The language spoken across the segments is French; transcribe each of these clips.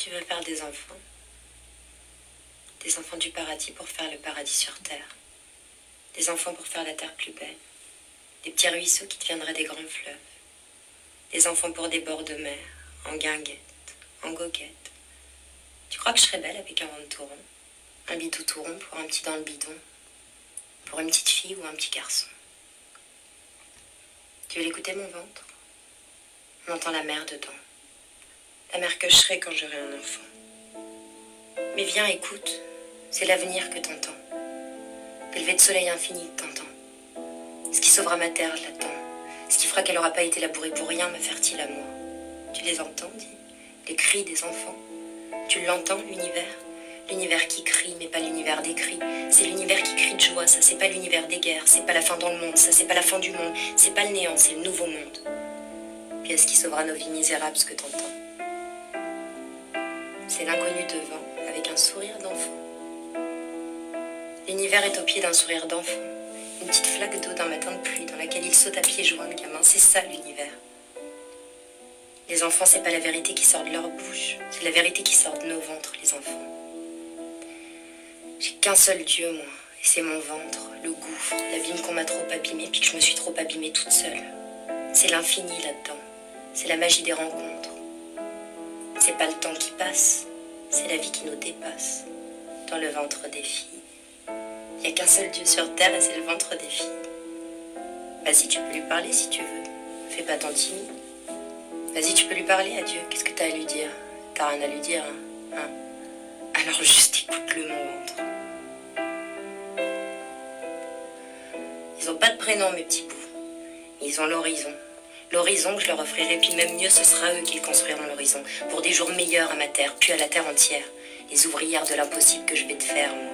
Tu veux faire des enfants du paradis pour faire le paradis sur terre. Des enfants pour faire la terre plus belle. Des petits ruisseaux qui deviendraient des grands fleuves. Des enfants pour des bords de mer, en guinguettes, en goguettes. Tu crois que je serais belle avec un ventre tout rond? Un bidou tout rond pour un petit dans le bidon. Pour une petite fille ou un petit garçon. Tu veux l'écouter, mon ventre? On entend la mer dedans. La mère que je serai quand j'aurai un enfant. Mais viens, écoute, c'est l'avenir que t'entends. Le lever de soleil infini que t'entends. Ce qui sauvera ma terre, je l'attends. Ce qui fera qu'elle n'aura pas été labourée pour rien, ma fertile amour. Tu les entends, dis? Les cris des enfants. Tu l'entends, l'univers? L'univers qui crie, mais pas l'univers des cris. C'est l'univers qui crie de joie, ça c'est pas l'univers des guerres. C'est pas la fin dans le monde, ça c'est pas la fin du monde. C'est pas le néant, c'est le nouveau monde. Puis est-ce qui sauvera nos vies misérables, ce que t'entends? C'est l'inconnu devant, avec un sourire d'enfant. L'univers est au pied d'un sourire d'enfant. Une petite flaque d'eau d'un matin de pluie dans laquelle il saute à pieds joints le gamin. C'est ça l'univers. Les enfants, c'est pas la vérité qui sort de leur bouche. C'est la vérité qui sort de nos ventres, les enfants. J'ai qu'un seul Dieu, moi. Et c'est mon ventre, le gouffre, l'abîme qu'on m'a trop abîmé, puis que je me suis trop abîmée toute seule. C'est l'infini là-dedans. C'est la magie des rencontres. C'est pas le temps qui passe. C'est la vie qui nous dépasse. Dans le ventre des filles. Il n'y a qu'un seul Dieu sur terre et c'est le ventre des filles. Vas-y, tu peux lui parler si tu veux. Fais pas ton timide. Vas-y, tu peux lui parler à Dieu. Qu'est-ce que t'as à lui dire? T'as rien à lui dire, hein? Alors juste écoute-le, mon ventre. Ils ont pas de prénom, mes petits bouts. Ils ont l'horizon. L'horizon que je leur offrirai, puis même mieux, ce sera eux qui le construiront, l'horizon. Pour des jours meilleurs à ma terre, puis à la terre entière. Les ouvrières de l'impossible que je vais te faire, moi.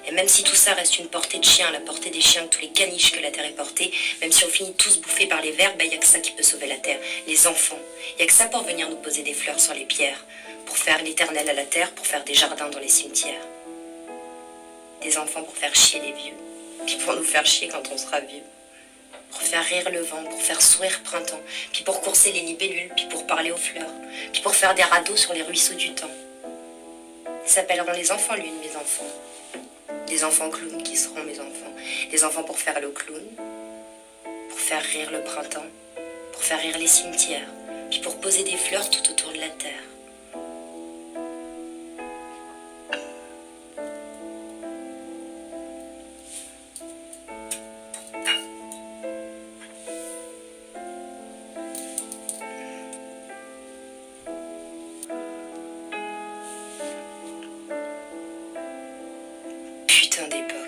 Et même si tout ça reste une portée de chien, la portée des chiens, tous les caniches que la terre est portée, même si on finit tous bouffés par les vers, ben y a que ça qui peut sauver la terre, les enfants. Y a que ça pour venir nous poser des fleurs sur les pierres, pour faire l'éternel à la terre, pour faire des jardins dans les cimetières. Des enfants pour faire chier les vieux, puis pour nous faire chier quand on sera vieux. Pour faire rire le vent, pour faire sourire printemps, puis pour courser les libellules, puis pour parler aux fleurs, puis pour faire des radeaux sur les ruisseaux du temps. Ils s'appelleront les enfants lune, mes enfants. Des enfants clowns qui seront mes enfants. Des enfants pour faire le clown, pour faire rire le printemps, pour faire rire les cimetières, puis pour poser des fleurs tout autour de la terre. Putain d'époque.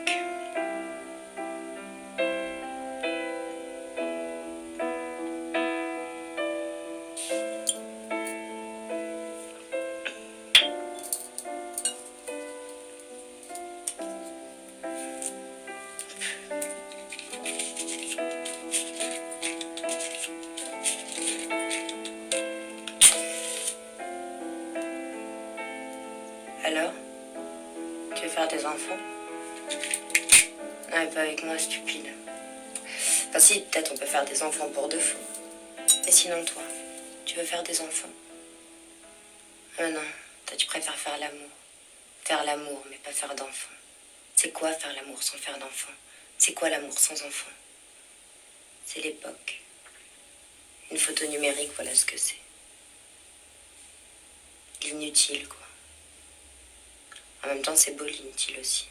Alors, tu veux faire des enfants? Ah, pas avec moi, stupide. Enfin si, peut-être on peut faire des enfants pour de faux. Mais sinon, toi, tu veux faire des enfants? Non, toi tu préfères faire l'amour. Faire l'amour, mais pas faire d'enfants. C'est quoi faire l'amour sans faire d'enfants? C'est quoi l'amour sans enfants? C'est l'époque. Une photo numérique, voilà ce que c'est. L'inutile, quoi. En même temps, c'est beau l'inutile aussi.